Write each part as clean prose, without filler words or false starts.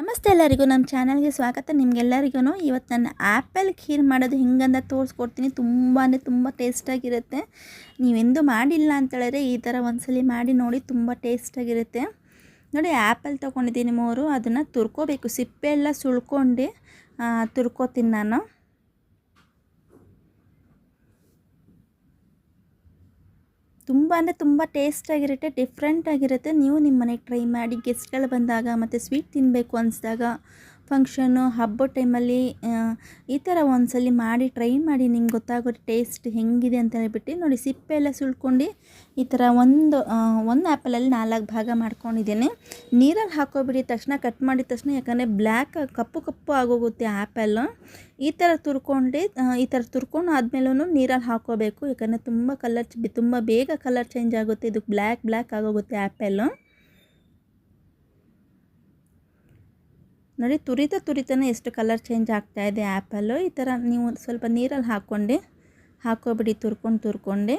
ನಮಸ್ತೆ ಎಲ್ಲರಿಗೂ ನಮ್ಮ ಚಾನಲ್ಗೆ ಸ್ವಾಗತ. ನಿಮಗೆಲ್ಲರಿಗೂ ಇವತ್ತು ನಾನು ಆ್ಯಪಲ್ ಖೀರ್ ಮಾಡೋದು ಹೆಂಗಂತ ತೋರಿಸ್ಕೊಡ್ತೀನಿ. ತುಂಬ ಟೇಸ್ಟಾಗಿರುತ್ತೆ. ನೀವೆಂದೂ ಮಾಡಿಲ್ಲ ಅಂತೇಳಿದ್ರೆ ಈ ಥರ ಒಂದ್ಸಲಿ ಮಾಡಿ ನೋಡಿ, ತುಂಬ ಟೇಸ್ಟಾಗಿರುತ್ತೆ. ನೋಡಿ, ಆ್ಯಪಲ್ ತೊಗೊಂಡಿದ್ದೀನಿ 3. ಅದನ್ನು ತುರ್ಕೋಬೇಕು, ಸಿಪ್ಪೆ ಎಲ್ಲ ಸುಳ್ಕೊಂಡು ತುರ್ಕೋತೀನಿ ನಾನು. ತುಂಬ ಟೇಸ್ಟಾಗಿರುತ್ತೆ, ಡಿಫ್ರೆಂಟಾಗಿರುತ್ತೆ. ನೀವು ನಿಮ್ಮ ಮನೆಗೆ ಟ್ರೈ ಮಾಡಿ. ಗೆಸ್ಟ್ಗಳು ಬಂದಾಗ ಮತ್ತು ಸ್ವೀಟ್ ತಿನ್ನಬೇಕು ಅನಿಸಿದಾಗ, ಫಂಕ್ಷನ್ನು, ಹಬ್ಬದ ಟೈಮಲ್ಲಿ ಈ ಥರ ಒಂದ್ಸಲಿ ಮಾಡಿ ಟ್ರೈ ಮಾಡಿ. ನಿಮ್ಗೆ ಗೊತ್ತಾಗುತ್ತೆ ಟೇಸ್ಟ್ ಹೆಂಗಿದೆ ಅಂತ ಹೇಳ್ಬಿಟ್ಟು. ನೋಡಿ, ಸಿಪ್ಪೆ ಎಲ್ಲ ಸುಳ್ಕೊಂಡು ಈ ಥರ ಒಂದು ಆ್ಯಪಲಲ್ಲಿ 4 ಭಾಗ ಮಾಡ್ಕೊಂಡಿದ್ದೀನಿ. ನೀರಲ್ಲಿ ಹಾಕೋಬಿಡಿ ತಕ್ಷಣ, ಕಟ್ ಮಾಡಿದ ತಕ್ಷಣ, ಯಾಕಂದರೆ ಬ್ಲ್ಯಾಕ್ ಕಪ್ಪು ಆಗೋಗುತ್ತೆ ಆ್ಯಪಲ್ಲು. ಈ ಥರ ತುರ್ಕೊಂಡು ಆದಮೇಲೂ ನೀರಲ್ಲಿ ಹಾಕೋಬೇಕು, ಯಾಕಂದರೆ ತುಂಬ ಬೇಗ ಕಲರ್ ಚೇಂಜ್ ಆಗುತ್ತೆ. ಇದು ಬ್ಲ್ಯಾಕ್ ಆಗೋಗುತ್ತೆ ಆ್ಯಪಲ್ಲು. ನೋಡಿ, ತುರಿತಾನೆ ಎಷ್ಟು ಕಲರ್ ಚೇಂಜ್ ಆಗ್ತಾಯಿದೆ ಆ್ಯಪಲ್ಲು. ಈ ಥರ ನೀವು ಸ್ವಲ್ಪ ನೀರಲ್ಲಿ ಹಾಕೋಬಿಡಿ ತುರ್ಕೊಂಡು.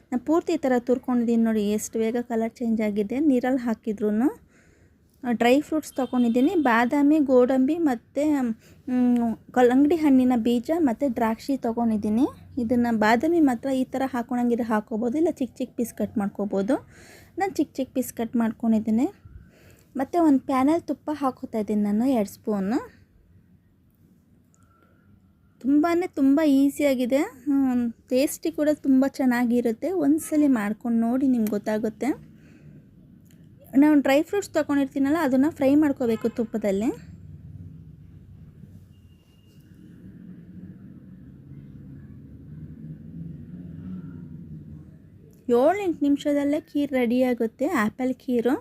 ನಾನು ಪೂರ್ತಿ ಈ ಥರ ತುರ್ಕೊಂಡಿದ್ದೀನಿ. ನೋಡಿ ಎಷ್ಟು ಬೇಗ ಕಲರ್ ಚೇಂಜ್ ಆಗಿದೆ ನೀರಲ್ಲಿ ಹಾಕಿದ್ರೂ. ಡ್ರೈ ಫ್ರೂಟ್ಸ್ ತೊಗೊಂಡಿದ್ದೀನಿ, ಬಾದಾಮಿ, ಗೋಡಂಬಿ ಮತ್ತು ಕಲ್ಲಂಗಡಿ ಹಣ್ಣಿನ ಬೀಜ ಮತ್ತು ದ್ರಾಕ್ಷಿ ತೊಗೊಂಡಿದ್ದೀನಿ. ಇದನ್ನು ಬಾದಾಮಿ ಮಾತ್ರ ಈ ಥರ ಹಾಕ್ಕೊಳಂಗಿದ್ರೆ ಹಾಕ್ಕೋಬೋದು, ಇಲ್ಲ ಚಿಕ್ಕ ಪೀಸ್ ಕಟ್ ಮಾಡ್ಕೋಬೋದು. ನಾನು ಚಿಕ್ಕ ಪೀಸ್ ಕಟ್ ಮಾಡ್ಕೊಂಡಿದ್ದೀನಿ. ಮತ್ತು ಒಂದು ಪ್ಯಾನಲ್ಲಿ ತುಪ್ಪ ಹಾಕೋತಾ ಇದ್ದೀನಿ ನಾನು, 2 ಸ್ಪೂನು. ತುಂಬ ಈಸಿಯಾಗಿದೆ, ಟೇಸ್ಟಿ ಕೂಡ ತುಂಬ ಚೆನ್ನಾಗಿರುತ್ತೆ. ಒಂದ್ಸಲಿ ಮಾಡ್ಕೊಂಡು ನೋಡಿ, ನಿಮ್ಗೆ ಗೊತ್ತಾಗುತ್ತೆ. ನಾವು ಡ್ರೈ ಫ್ರೂಟ್ಸ್ ತೊಗೊಂಡಿರ್ತೀನಲ್ಲ, ಅದನ್ನು ಫ್ರೈ ಮಾಡ್ಕೋಬೇಕು ತುಪ್ಪದಲ್ಲಿ. ಏಳು 8 ನಿಮಿಷದಲ್ಲೇ ಖೀರ್ ರೆಡಿಯಾಗುತ್ತೆ. ಆ್ಯಪಲ್ ಖೀರು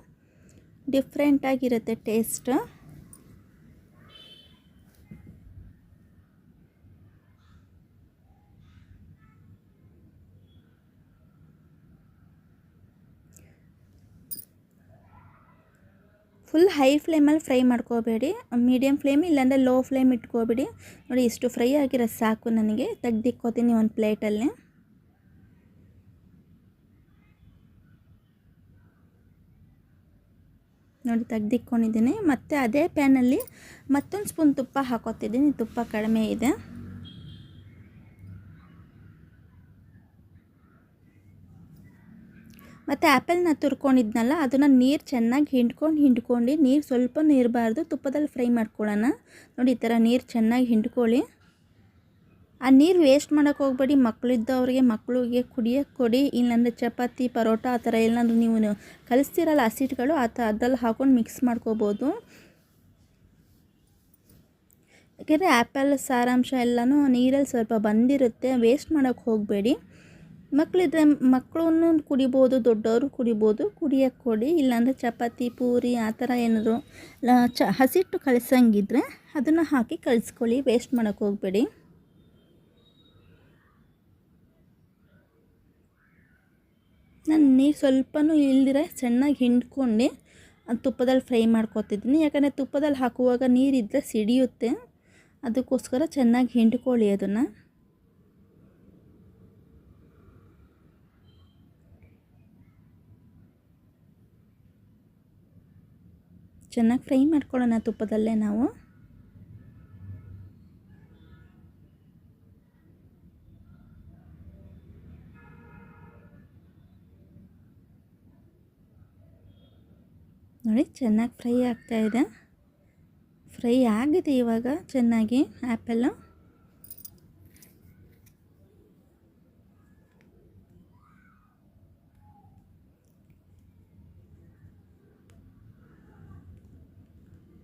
ಡಿಫ್ರೆಂಟಾಗಿರುತ್ತೆ ಟೇಸ್ಟ್. ಫುಲ್ ಹೈ ಫ್ಲೇಮಲ್ಲಿ ಫ್ರೈ ಮಾಡ್ಕೋಬೇಡಿ, ಮೀಡಿಯಮ್ ಫ್ಲೇಮ್ ಇಲ್ಲಾಂದರೆ ಲೋ ಫ್ಲೇಮ್ ಇಟ್ಕೋಬೇಡಿ. ನೋಡಿ, ಇಷ್ಟು ಫ್ರೈ ಆಗಿರೋ ಸಾಕು. ನನಗೆ ತೆಗ್ದಿಕ್ಕೋತೀನಿ ಒಂದು ಪ್ಲೇಟಲ್ಲಿ. ನೋಡಿ, ತೆಗ್ದಿಕ್ಕೊಂಡಿದ್ದೀನಿ. ಮತ್ತು ಅದೇ ಪ್ಯಾನಲ್ಲಿ ಮತ್ತೊಂದು ಸ್ಪೂನ್ ತುಪ್ಪ ಹಾಕೋತಿದ್ದೀನಿ. ತುಪ್ಪ ಕಡಿಮೆ ಇದೆ. ಮತ್ತು ಆ್ಯಪಲ್ನ ತುರ್ಕೊಂಡಿದ್ನಲ್ಲ, ಅದನ್ನು ನೀರು ಚೆನ್ನಾಗಿ ಹಿಂಡ್ಕೊಂಡು, ನೀರು ಸ್ವಲ್ಪ ಇರಬಾರ್ದು, ತುಪ್ಪದಲ್ಲಿ ಫ್ರೈ ಮಾಡ್ಕೊಳ್ಳೋಣ. ನೋಡಿ, ಈ ಥರ ನೀರು ಚೆನ್ನಾಗಿ ಹಿಂಡ್ಕೊಳ್ಳಿ. ಆ ನೀರು ವೇಸ್ಟ್ ಮಾಡೋಕ್ಕೆ ಹೋಗ್ಬೇಡಿ. ಮಕ್ಕಳಿಗೆ ಕುಡಿಯೋಕ್ಕೆ ಕೊಡಿ, ಇಲ್ಲಾಂದರೆ ಚಪಾತಿ, ಪರೋಟ ಆ ಥರ ಏನಾದರೂ ನೀವು ಕಲಿಸ್ತಿರಲ್ಲ ಹಸಿಟ್ಟುಗಳು, ಅದ್ರಲ್ಲಿ ಹಾಕೊಂಡು ಮಿಕ್ಸ್ ಮಾಡ್ಕೋಬೋದು. ಯಾಕೆಂದರೆ ಆ್ಯಪಲ್ ಸಾರಾಂಶ ಎಲ್ಲನೂ ನೀರಲ್ಲಿ ಸ್ವಲ್ಪ ಬಂದಿರುತ್ತೆ, ವೇಸ್ಟ್ ಮಾಡೋಕ್ಕೆ ಹೋಗಬೇಡಿ. ಮಕ್ಕಳನ್ನು ಕುಡಿಬೋದು, ದೊಡ್ಡವರು ಕುಡಿಬೋದು. ಕುಡಿಯೋಕ್ಕೆ ಕೊಡಿ, ಇಲ್ಲಾಂದರೆ ಚಪಾತಿ, ಪೂರಿ ಆ ಥರ ಏನಾದರೂ ಹಸಿಟ್ಟು ಕಳಿಸಂಗಿದ್ರೆ ಅದನ್ನು ಹಾಕಿ ಕಳಿಸ್ಕೊಳ್ಳಿ, ವೇಸ್ಟ್ ಮಾಡೋಕ್ಕೆ ಹೋಗಬೇಡಿ. ನಾನು ನೀರು ಸ್ವಲ್ಪನೂ ಇಲ್ದಿರ ಚೆನ್ನಾಗಿ ಹಿಂಡ್ಕೊಂಡು ತುಪ್ಪದಲ್ಲಿ ಫ್ರೈ ಮಾಡ್ಕೊತಿದ್ದೀನಿ. ಯಾಕಂದರೆ ತುಪ್ಪದಲ್ಲಿ ಹಾಕುವಾಗ ನೀರಿದ್ದರೆ ಸಿಡಿಯುತ್ತೆ, ಅದಕ್ಕೋಸ್ಕರ ಚೆನ್ನಾಗಿ ಹಿಂಡ್ಕೊಳ್ಳಿ. ಅದನ್ನು ಚೆನ್ನಾಗಿ ಫ್ರೈ ಮಾಡ್ಕೊಳ್ಳೋಣ ತುಪ್ಪದಲ್ಲೇ ನಾವು. ನೋಡಿ, ಚೆನ್ನಾಗಿ ಫ್ರೈ ಆಗ್ತಾಯಿದೆ. ಫ್ರೈ ಆಗಿದೆ ಇವಾಗ ಚೆನ್ನಾಗಿ ಆ್ಯಪಲ್ಲು.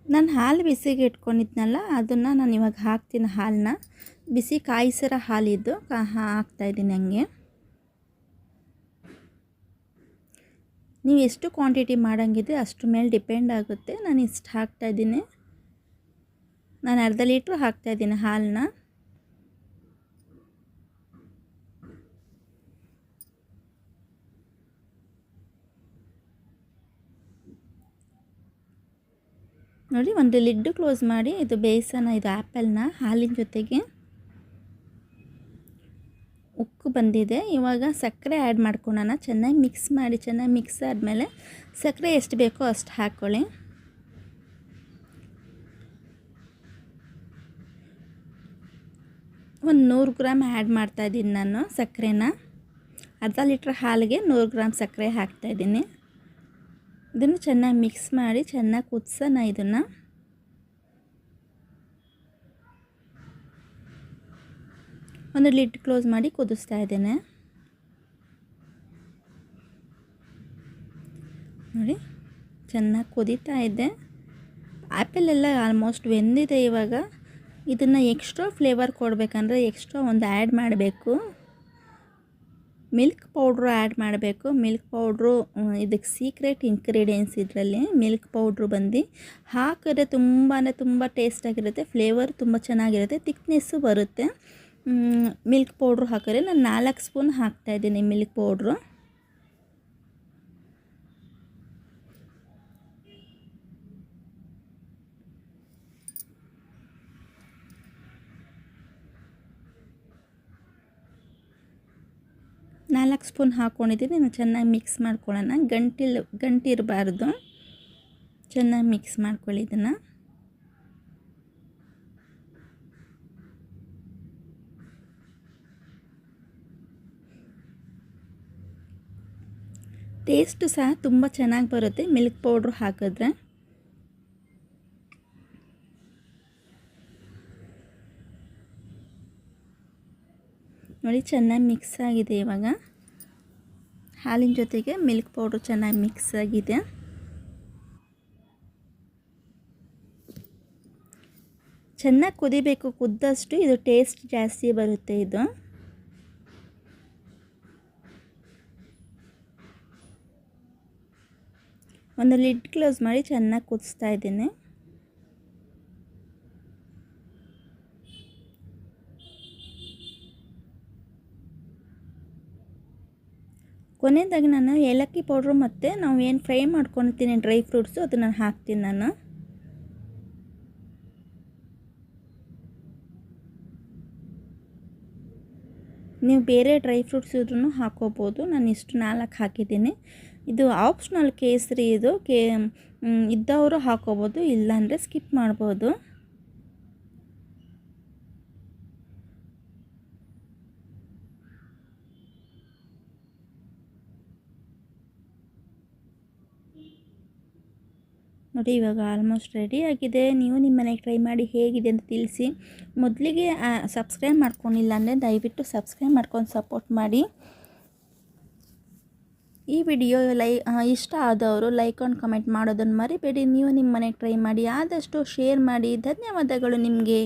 ನಾನು ಹಾಲು ಬಿಸಿಗೆ ಇಟ್ಕೊಂಡಿದ್ನಲ್ಲ, ಅದನ್ನು ನಾನು ಇವಾಗ ಹಾಕ್ತೀನಿ. ಹಾಲನ್ನ ಬಿಸಿ ಕಾಯಿಸಿರೋ ಹಾಲಿದ್ದು ಹಾಕ್ತಾಯಿದ್ದೀನಿ ಹಂಗೆ. ನೀವು ಎಷ್ಟು ಕ್ವಾಂಟಿಟಿ ಮಾಡೋಂಗಿದ್ರೆ ಅಷ್ಟು ಮೇಲೆ ಡಿಪೆಂಡ್ ಆಗುತ್ತೆ. ನಾನು ಇಷ್ಟು ಹಾಕ್ತಾಯಿದ್ದೀನಿ. ನಾನು ಅರ್ಧ ಲೀಟ್ರ್ ಹಾಕ್ತಾಯಿದ್ದೀನಿ ಹಾಲನ್ನ. ನೋಡಿ, ಒಂದು ಲಿಡ್ ಕ್ಲೋಸ್ ಮಾಡಿ ಇದು ಬೇಯಿಸೋಣ. ಇದು ಆ್ಯಪಲ್ನ ಹಾಲಿನ ಜೊತೆಗೆ ಉಕ್ಕು ಬಂದಿದೆ. ಇವಾಗ ಸಕ್ಕರೆ ಆ್ಯಡ್ ಮಾಡ್ಕೊಳ್ಳೋಣ. ಚೆನ್ನಾಗಿ ಮಿಕ್ಸ್ ಮಾಡಿ, ಚೆನ್ನಾಗಿ ಮಿಕ್ಸ್ ಆದಮೇಲೆ ಸಕ್ಕರೆ ಎಷ್ಟು ಬೇಕೋ ಅಷ್ಟು ಹಾಕ್ಕೊಳ್ಳಿ. ಒಂದು 100 ಗ್ರಾಮ್ ಆ್ಯಡ್ ಮಾಡ್ತಾಯಿದ್ದೀನಿ ನಾನು ಸಕ್ಕರೆನ. ಅರ್ಧ ಲೀಟ್ರ್ ಹಾಲಿಗೆ 100 ಗ್ರಾಮ್ ಸಕ್ಕರೆ ಹಾಕ್ತಾಯಿದ್ದೀನಿ. ಇದನ್ನು ಚೆನ್ನಾಗಿ ಮಿಕ್ಸ್ ಮಾಡಿ ಚೆನ್ನಾಗಿ ಕುದಿಸೋಣ. ಇದನ್ನು ಒಂದು ಲಿಡ್ ಕ್ಲೋಸ್ ಮಾಡಿ ಕುದಿಸ್ತಾ ಇದ್ದೇನೆ. ನೋಡಿ ಚೆನ್ನಾಗಿ ಕುದೀತಾ ಇದೆ. ಆ್ಯಪಲ್ ಎಲ್ಲ ಆಲ್ಮೋಸ್ಟ್ ಬೆಂದಿದೆ. ಇವಾಗ ಇದನ್ನು ಎಕ್ಸ್ಟ್ರಾ ಫ್ಲೇವರ್ ಕೊಡಬೇಕಂದ್ರೆ ಎಕ್ಸ್ಟ್ರಾ ಒಂದು ಆ್ಯಡ್ ಮಾಡಬೇಕು. ಮಿಲ್ಕ್ ಪೌಡ್ರು ಆ್ಯಡ್ ಮಾಡಬೇಕು. ಮಿಲ್ಕ್ ಪೌಡ್ರು ಇದಕ್ಕೆ ಸೀಕ್ರೆಟ್ ಇಂಗ್ರೀಡಿಯೆಂಟ್ಸ್. ಇದರಲ್ಲಿ ಮಿಲ್ಕ್ ಪೌಡ್ರು ಬಂದು ಹಾಕಿದ್ರೆ ತುಂಬ ಟೇಸ್ಟಾಗಿರುತ್ತೆ. ಫ್ಲೇವರ್ ತುಂಬ ಚೆನ್ನಾಗಿರುತ್ತೆ, ತಿಕ್ನೆಸ್ಸು ಬರುತ್ತೆ. ಮಿಲ್ಕ್ ಪೌಡ್ರು ಹಾಕಿದ್ರೆ ನಾನು 4 ಸ್ಪೂನ್ ಹಾಕ್ತಾಯಿದ್ದೀನಿ ಮಿಲ್ಕ್ ಪೌಡ್ರು. ನಾಲ್ಕು ಸ್ಪೂನ್ ಹಾಕ್ಕೊಂಡಿದ್ದೀನಿ. ನಾನು ಚೆನ್ನಾಗಿ ಮಿಕ್ಸ್ ಮಾಡ್ಕೊಳ್ಳೋಣ. ಗಂಟಿರಬಾರ್ದು. ಚೆನ್ನಾಗಿ ಮಿಕ್ಸ್ ಮಾಡ್ಕೊಳ್ಳಿ ಇದನ್ನು. ಟೇಸ್ಟು ಸಹ ತುಂಬ ಚೆನ್ನಾಗಿ ಬರುತ್ತೆ ಮಿಲ್ಕ್ ಪೌಡ್ರು ಹಾಕಿದ್ರೆ. ನೋಡಿ ಚೆನ್ನಾಗಿ ಮಿಕ್ಸ್ ಆಗಿದೆ. ಇವಾಗ ಹಾಲಿನ ಜೊತೆಗೆ ಮಿಲ್ಕ್ ಪೌಡ್ರು ಚೆನ್ನಾಗಿ ಮಿಕ್ಸ್ ಆಗಿದೆ. ಚೆನ್ನಾಗಿ ಕುದಿಬೇಕು. ಕುದ್ದಷ್ಟು ಇದು ಟೇಸ್ಟ್ ಜಾಸ್ತಿ ಬರುತ್ತೆ. ಇದು ಒಂದು ಲಿಡ್ ಕ್ಲೋಸ್ ಮಾಡಿ ಚೆನ್ನಾಗಿ ಕುದಿಸ್ತಾ ಇದ್ದೀನಿ. ಕೊನೆಯದಾಗಿ ನಾನು ಏಲಕ್ಕಿ ಪೌಡ್ರು ಮತ್ತು ನಾವು ಏನು ಫ್ರೈ ಮಾಡ್ಕೊಳ್ತೀನಿ ಡ್ರೈ ಫ್ರೂಟ್ಸು ಅದನ್ನು ಹಾಕ್ತೀನಿ ನಾನು. ನೀವು ಬೇರೆ ಡ್ರೈ ಫ್ರೂಟ್ಸ್ ಇದ್ರೂ ಹಾಕೋಬೋದು. ನಾನು ಇಷ್ಟು 4 ಹಾಕಿದ್ದೀನಿ. ಇದು ಆಪ್ಷನಲ್ ಕೇಸರಿ. ಇದು ಇದ್ದವರು ಹಾಕೋಬೋದು, ಇಲ್ಲಾಂದರೆ ಸ್ಕಿಪ್ ಮಾಡ್ಬೋದು. ನೋಡಿ ಇವಾಗ ಆಲ್ಮೋಸ್ಟ್ ರೆಡಿ ಆಗಿದೆ. ನೀವು ನಿಮ್ಮ ಮನೆಗೆ ಟ್ರೈ ಮಾಡಿ ಹೇಗಿದೆ ಅಂತ ತಿಳಿಸಿ. ಮೊದಲಿಗೆ ಸಬ್ಸ್ಕ್ರೈಬ್ ಮಾಡ್ಕೊಂಡಿಲ್ಲ ಅಂದರೆ ದಯವಿಟ್ಟು ಸಬ್ಸ್ಕ್ರೈಬ್ ಮಾಡ್ಕೊಂಡು ಸಪೋರ್ಟ್ ಮಾಡಿ. ಈ ವಿಡಿಯೋ ಇಷ್ಟ ಆದವರು ಲೈಕ್ ಆ್ಯಂಡ್ ಕಮೆಂಟ್ ಮಾಡೋದನ್ನು ಮರಿಬೇಡಿ. ನೀವು ನಿಮ್ಮ ಮನೆಗೆ ಟ್ರೈ ಮಾಡಿ, ಆದಷ್ಟು ಶೇರ್ ಮಾಡಿ. ಧನ್ಯವಾದಗಳು ನಿಮಗೆ.